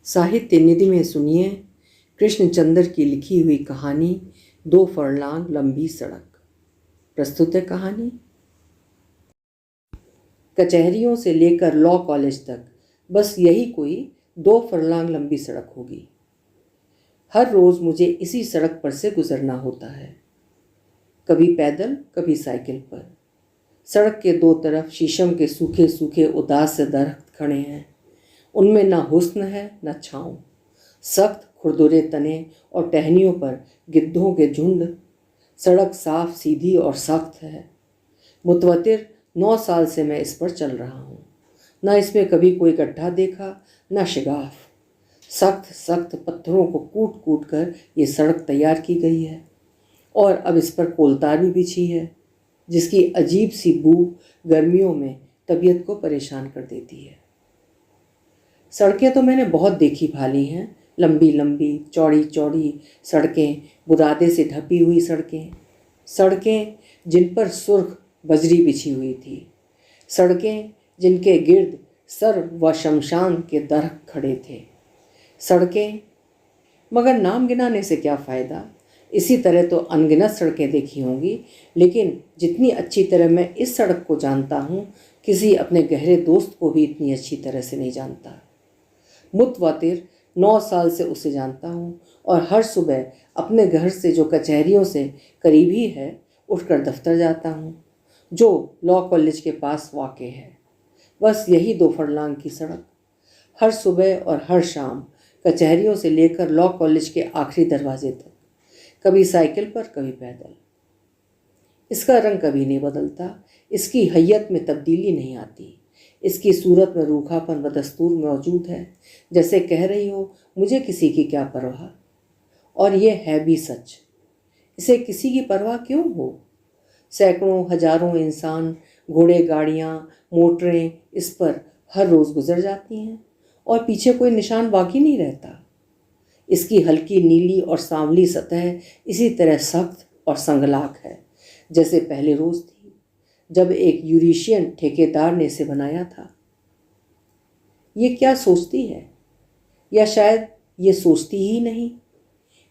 साहित्य निधि में सुनिए कृष्णचंद्र की लिखी हुई कहानी 2 फरलांग लंबी सड़क। प्रस्तुत है कहानी। कचहरियों से लेकर लॉ कॉलेज तक बस यही कोई 2 फरलांग लंबी सड़क होगी। हर रोज मुझे इसी सड़क पर से गुजरना होता है, कभी पैदल कभी साइकिल पर। सड़क के 2 तरफ शीशम के सूखे सूखे उदास से दरख्त खड़े हैं। उनमें ना हुस्न है न छाँव, सख्त खुरदुरे तने और टहनियों पर गिद्धों के झुंड। सड़क साफ सीधी और सख्त है। मुतवतिर 9 साल से मैं इस पर चल रहा हूँ। न इसमें कभी कोई गड्ढा देखा न शिगाफ। सख्त सख्त पत्थरों को कूट कूट कर ये सड़क तैयार की गई है और अब इस पर कोलतार भी बिछी है, जिसकी अजीब सी बू गर्मियों में तबीयत को परेशान कर देती है। सड़कें तो मैंने बहुत देखी भाली हैं, लंबी लंबी चौड़ी चौड़ी सड़कें, बुरादे से ढपी हुई सड़कें जिन पर सुर्ख बजरी बिछी हुई थी, सड़कें जिनके गिर्द सर व शमशान के दरख्त खड़े थे, सड़कें। मगर नाम गिनाने से क्या फ़ायदा। इसी तरह तो अनगिनत सड़कें देखी होंगी, लेकिन जितनी अच्छी तरह मैं इस सड़क को जानता हूँ, किसी अपने गहरे दोस्त को भी इतनी अच्छी तरह से नहीं जानता। मुतवातिर 9 साल से उसे जानता हूँ और हर सुबह अपने घर से जो कचहरियों से करीब ही है, उठकर दफ्तर जाता हूँ, जो लॉ कॉलेज के पास वाक़े है। बस यही 2 फरलांग की सड़क। हर सुबह और हर शाम कचहरियों से लेकर लॉ कॉलेज के आखिरी दरवाजे तक, कभी साइकिल पर कभी पैदल। इसका रंग कभी नहीं बदलता, इसकी हैयत में तब्दीली नहीं आती। इसकी सूरत में रूखापन व दस्तूर मौजूद है, जैसे कह रही हो मुझे किसी की क्या परवाह। और ये है भी सच। इसे किसी की परवाह क्यों हो। सैकड़ों हजारों इंसान, घोड़े, गाड़ियाँ, मोटरें इस पर हर रोज़ गुजर जाती हैं और पीछे कोई निशान बाकी नहीं रहता। इसकी हल्की नीली और सांवली सतह इसी तरह सख्त और संगलाक है जैसे पहले रोज़ थी, जब एक यूरेशियन ठेकेदार ने इसे बनाया था। ये क्या सोचती है, या शायद ये सोचती ही नहीं।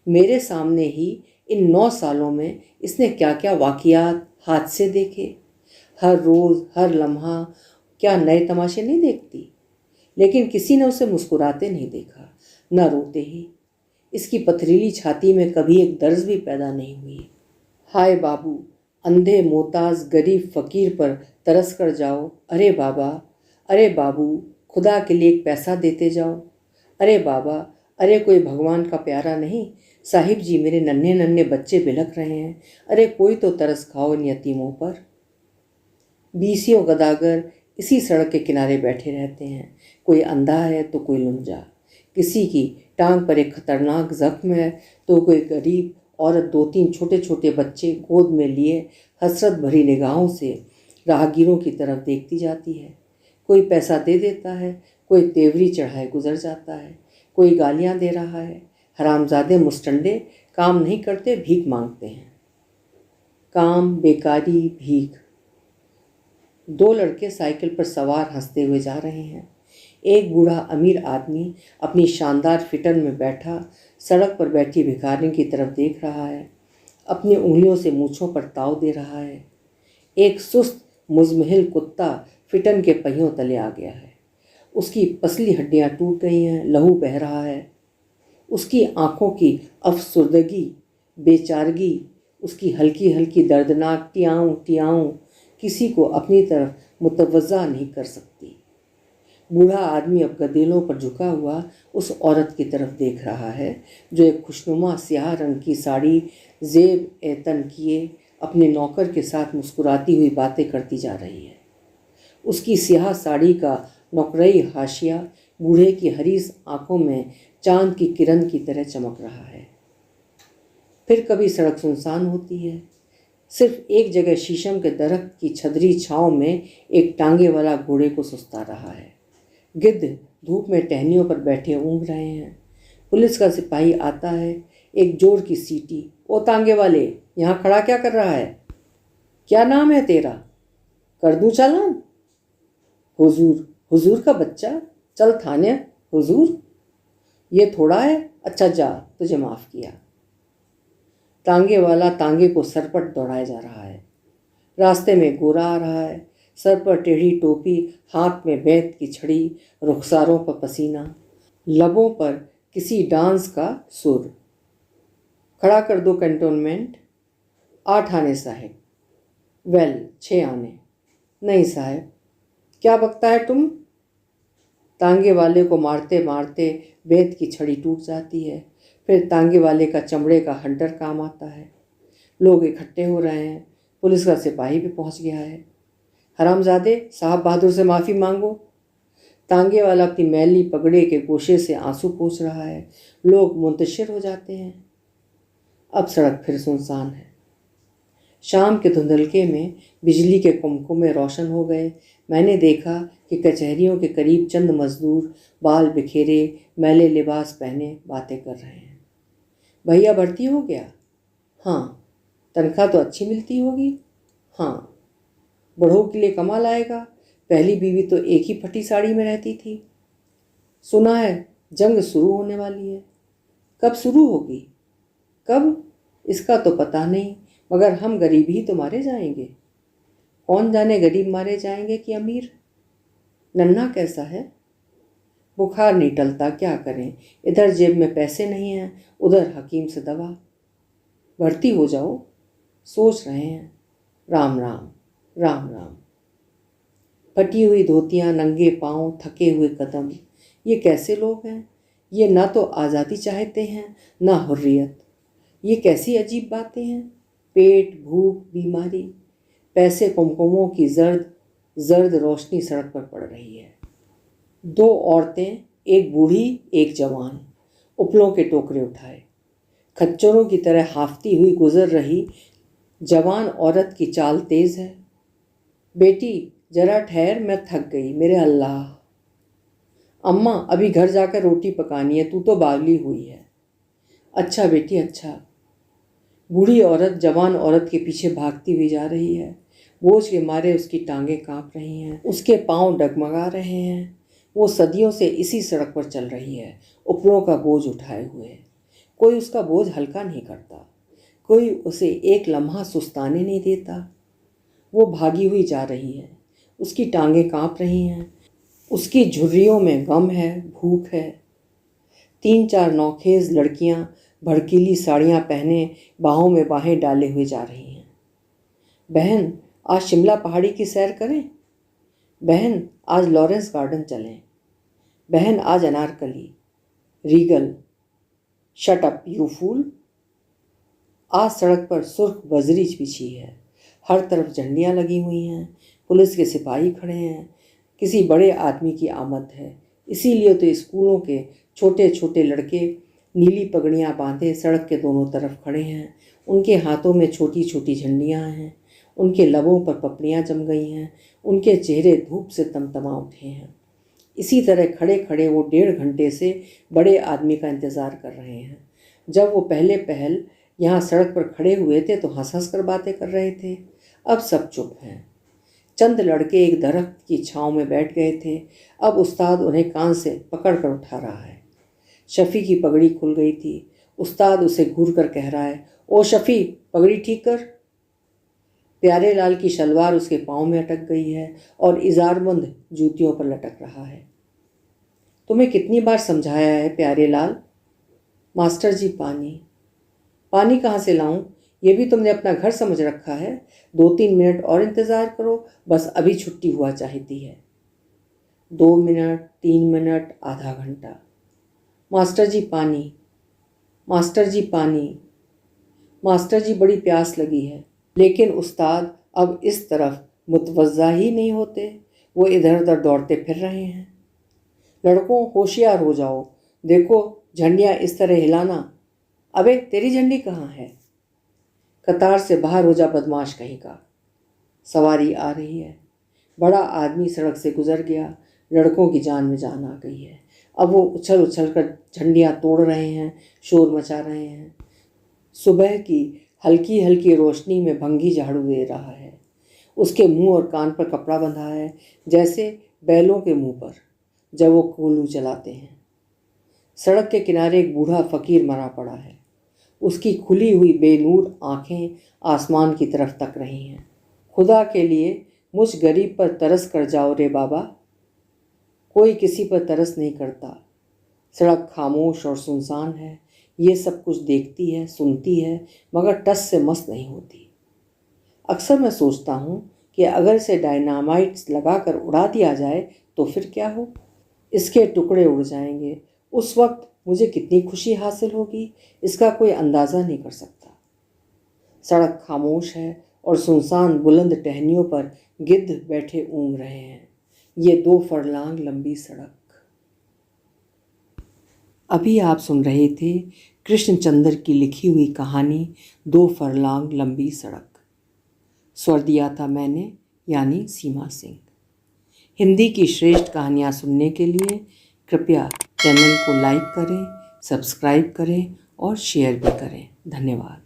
मेरे सामने ही इन 9 सालों में इसने क्या क्या वाक़ियात, हादसे देखे। हर रोज़ हर लम्हा क्या नए तमाशे नहीं देखती, लेकिन किसी ने उसे मुस्कुराते नहीं देखा, न रोते ही। इसकी पथरीली छाती में कभी एक दर्द भी पैदा नहीं हुई। हाय बाबू, अंधे मोहताज गरीब फ़कीर पर तरस कर जाओ। अरे बाबा, अरे बाबू, खुदा के लिए एक पैसा देते जाओ। अरे बाबा, अरे कोई भगवान का प्यारा नहीं। साहिब जी, मेरे नन्हे नन्हे बच्चे बिलख रहे हैं। अरे कोई तो तरस खाओ इन यतीमों पर। 20 गदागर इसी सड़क के किनारे बैठे रहते हैं। कोई अंधा है तो कोई लुंजा, किसी की टांग पर एक खतरनाक जख्म है तो कोई गरीब औरत 2-3 छोटे छोटे बच्चे गोद में लिए हसरत भरी निगाहों से राहगीरों की तरफ देखती जाती है। कोई पैसा दे देता है, कोई तेवरी चढ़ाए गुजर जाता है, कोई गालियां दे रहा है। हरामजादे मुस्टंडे काम नहीं करते, भीख मांगते हैं। काम, बेकारी, भीख। 2 लड़के साइकिल पर सवार हंसते हुए जा रहे हैं। एक बूढ़ा अमीर आदमी अपनी शानदार फिटन में बैठा सड़क पर बैठी भिखारिन की तरफ देख रहा है, अपनी उंगलियों से मूँछों पर ताव दे रहा है। एक सुस्त मुजमहिल कुत्ता फिटन के पहियों तले आ गया है। उसकी पसली हड्डियां टूट गई हैं, लहू बह रहा है। उसकी आंखों की अफसुर्दगी, बेचारगी, उसकी हल्की हल्की दर्दनाक टियाऊँ टियाऊँ किसी को अपनी तरफ मुतवज्जा नहीं कर सकती। बूढ़ा आदमी अब गदेलों पर झुका हुआ उस औरत की तरफ देख रहा है, जो एक खुशनुमा स्याह रंग की साड़ी जेब एतन किए अपने नौकर के साथ मुस्कुराती हुई बातें करती जा रही है। उसकी स्याह साड़ी का नौकरई हाशिया बूढ़े की हरीस आंखों में चांद की किरण की तरह चमक रहा है। फिर कभी सड़क सुनसान होती है। सिर्फ एक जगह शीशम के दरख्त की छदरी छाँव में एक टांगे वाला घोड़े को सुस्ता रहा है। गिद्ध धूप में टहनियों पर बैठे ऊँघ रहे हैं। पुलिस का सिपाही आता है, एक जोर की सीटी। ओ तांगे वाले, यहाँ खड़ा क्या कर रहा है? क्या नाम है तेरा? कर दूँ चालान? हुजूर, हुजूर का बच्चा, चल थाने हुजूर। ये थोड़ा है, अच्छा जा, तुझे माफ़ किया। तांगे वाला तांगे को सर पर दौड़ाया जा रहा है। रास्ते में गोरा आ रहा है, सर पर टेढ़ी टोपी, हाथ में बेत की छड़ी, रुखसारों पर पसीना, लबों पर किसी डांस का सुर। खड़ा कर दो कैंटोनमेंट। 8 आने साहब। वेल 6 आने। नहीं साहब। क्या बकता है तुम? तांगे वाले को मारते मारते बेत की छड़ी टूट जाती है। फिर तांगे वाले का चमड़े का हंटर काम आता है। लोग इकट्ठे हो रहे हैं। पुलिस का सिपाही भी पहुंच गया है। हरामजादे, साहब बहादुर से माफ़ी मांगो। तांगे वाला अपनी मैली पगड़े के गोशे से आंसू पोंछ रहा है। लोग मुंतशिर हो जाते हैं। अब सड़क फिर सुनसान है। शाम के धुंधलके में बिजली के कुमकुमे रोशन हो गए। मैंने देखा कि कचहरियों के करीब चंद मजदूर बाल बिखेरे, मैले लिबास पहने बातें कर रहे हैं। भैया भर्ती हो गया? हाँ। तनख्वाह तो अच्छी मिलती होगी? हाँ। बड़ों के लिए कमाल आएगा। पहली बीवी तो एक ही फटी साड़ी में रहती थी। सुना है जंग शुरू होने वाली है। कब शुरू होगी? कब? इसका तो पता नहीं, मगर हम गरीब ही तो मारे जाएंगे। कौन जाने गरीब मारे जाएंगे कि अमीर। नन्हा कैसा है? बुखार नहीं टलता, क्या करें। इधर जेब में पैसे नहीं हैं, उधर हकीम से दवा। भर्ती हो जाओ, सोच रहे हैं। राम राम, राम राम। फटी हुई धोतियाँ, नंगे पाँव, थके हुए कदम। ये कैसे लोग हैं? ये ना तो आज़ादी चाहते हैं ना हुर्रियत। ये कैसी अजीब बातें हैं। पेट, भूख, बीमारी, पैसे, कुमकुमों की जर्द जर्द रोशनी सड़क पर पड़ रही है। 2 औरतें, एक बूढ़ी एक जवान, उपलों के टोकरे उठाए, खच्चरों की तरह हाफती हुई गुजर रही। जवान औरत की चाल तेज है। बेटी जरा ठहर, मैं थक गई, मेरे अल्लाह। अम्मा अभी घर जाकर रोटी पकानी है, तू तो बावली हुई है। अच्छा बेटी अच्छा। बूढ़ी औरत जवान औरत के पीछे भागती हुई जा रही है। बोझ के मारे उसकी टांगें कांप रही हैं, उसके पांव डगमगा रहे हैं। वो सदियों से इसी सड़क पर चल रही है, उपलों का बोझ उठाए हुए। कोई उसका बोझ हल्का नहीं करता, कोई उसे एक लम्हा सुस्ताने नहीं देता। वो भागी हुई जा रही है, उसकी टांगें कांप रही हैं, उसकी झुर्रियों में गम है, भूख है। 3-4 नौखेज लड़कियां भड़कीली साड़ियां पहने बाहों में बाहें डाले हुए जा रही हैं। बहन आज शिमला पहाड़ी की सैर करें। बहन आज लॉरेंस गार्डन चलें। बहन आज Anarkali, Regal. Shut up you fool. आज सड़क पर सुर्ख बजरी बिछी है। हर तरफ झंडियाँ लगी हुई हैं, पुलिस के सिपाही खड़े हैं। किसी बड़े आदमी की आमद है। इसीलिए तो स्कूलों के छोटे छोटे लड़के नीली पगड़ियाँ बांधे सड़क के दोनों तरफ खड़े हैं। उनके हाथों में छोटी छोटी झंडियाँ हैं, उनके लबों पर पपड़ियाँ जम गई हैं, उनके चेहरे धूप से तमतमा उठे हैं। इसी तरह खड़े खड़े वो 1.5 घंटे से बड़े आदमी का इंतज़ार कर रहे हैं। जब वो पहले पहल यहाँ सड़क पर खड़े हुए थे तो हंस हंस कर बातें कर रहे थे। अब सब चुप हैं। चंद लड़के एक दरख्त की छांव में बैठ गए थे। अब उस्ताद उन्हें कान से पकड़ कर उठा रहा है। शफ़ी की पगड़ी खुल गई थी। उस्ताद उसे घूर कर कह रहा है, ओ शफ़ी पगड़ी ठीक कर। प्यारे लाल की शलवार उसके पाँव में अटक गई है और इजारबंद जूतियों पर लटक रहा है। तुम्हें कितनी बार समझाया है प्यारे लाल। मास्टर जी पानी। पानी कहाँ से लाऊं? ये भी तुमने अपना घर समझ रखा है। 2-3 मिनट और इंतज़ार करो, बस अभी छुट्टी हुआ चाहती है। 2 मिनट, 3 मिनट, आधा घंटा। मास्टर जी पानी। मास्टर जी पानी। मास्टर जी बड़ी प्यास लगी है। लेकिन उस्ताद अब इस तरफ मुतवज्जा ही नहीं होते। वो इधर उधर दौड़ते फिर रहे हैं। लड़कों होशियार हो जाओ, देखो झंडियाँ इस तरह हिलाना। अबे तेरी झंडी कहाँ है? कतार से बाहर हो जा बदमाश कहीं का। सवारी आ रही है। बड़ा आदमी सड़क से गुजर गया। लड़कों की जान में जान आ गई है। अब वो उछल उछल कर झंडियाँ तोड़ रहे हैं, शोर मचा रहे हैं। सुबह की हल्की हल्की रोशनी में भंगी झाड़ू दे रहा है। उसके मुंह और कान पर कपड़ा बंधा है, जैसे बैलों के मुंह पर जब वो कोल्हू चलाते हैं। सड़क के किनारे एक बूढ़ा फकीर मरा पड़ा है। उसकी खुली हुई बेनूर आंखें आसमान की तरफ तक रही हैं। खुदा के लिए मुझ गरीब पर तरस कर जाओ रे बाबा। कोई किसी पर तरस नहीं करता। सड़क खामोश और सुनसान है। ये सब कुछ देखती है, सुनती है, मगर टस से मस नहीं होती। अक्सर मैं सोचता हूँ कि अगर इसे डायनामाइट लगाकर उड़ा दिया जाए तो फिर क्या हो। इसके टुकड़े उड़ जाएंगे। उस वक्त मुझे कितनी खुशी हासिल होगी, इसका कोई अंदाज़ा नहीं कर सकता। सड़क खामोश है और सुनसान बुलंद टहनियों पर गिद्ध बैठे ऊँघ रहे हैं। ये 2 फरलांग लंबी सड़क। अभी आप सुन रहे थे कृष्णचंद्र की लिखी हुई कहानी 2 फरलांग लंबी सड़क। स्वर दिया था मैंने, यानी सीमा सिंह। हिंदी की श्रेष्ठ कहानियाँ सुनने के लिए कृपया चैनल को लाइक करें, सब्सक्राइब करें और शेयर भी करें। धन्यवाद।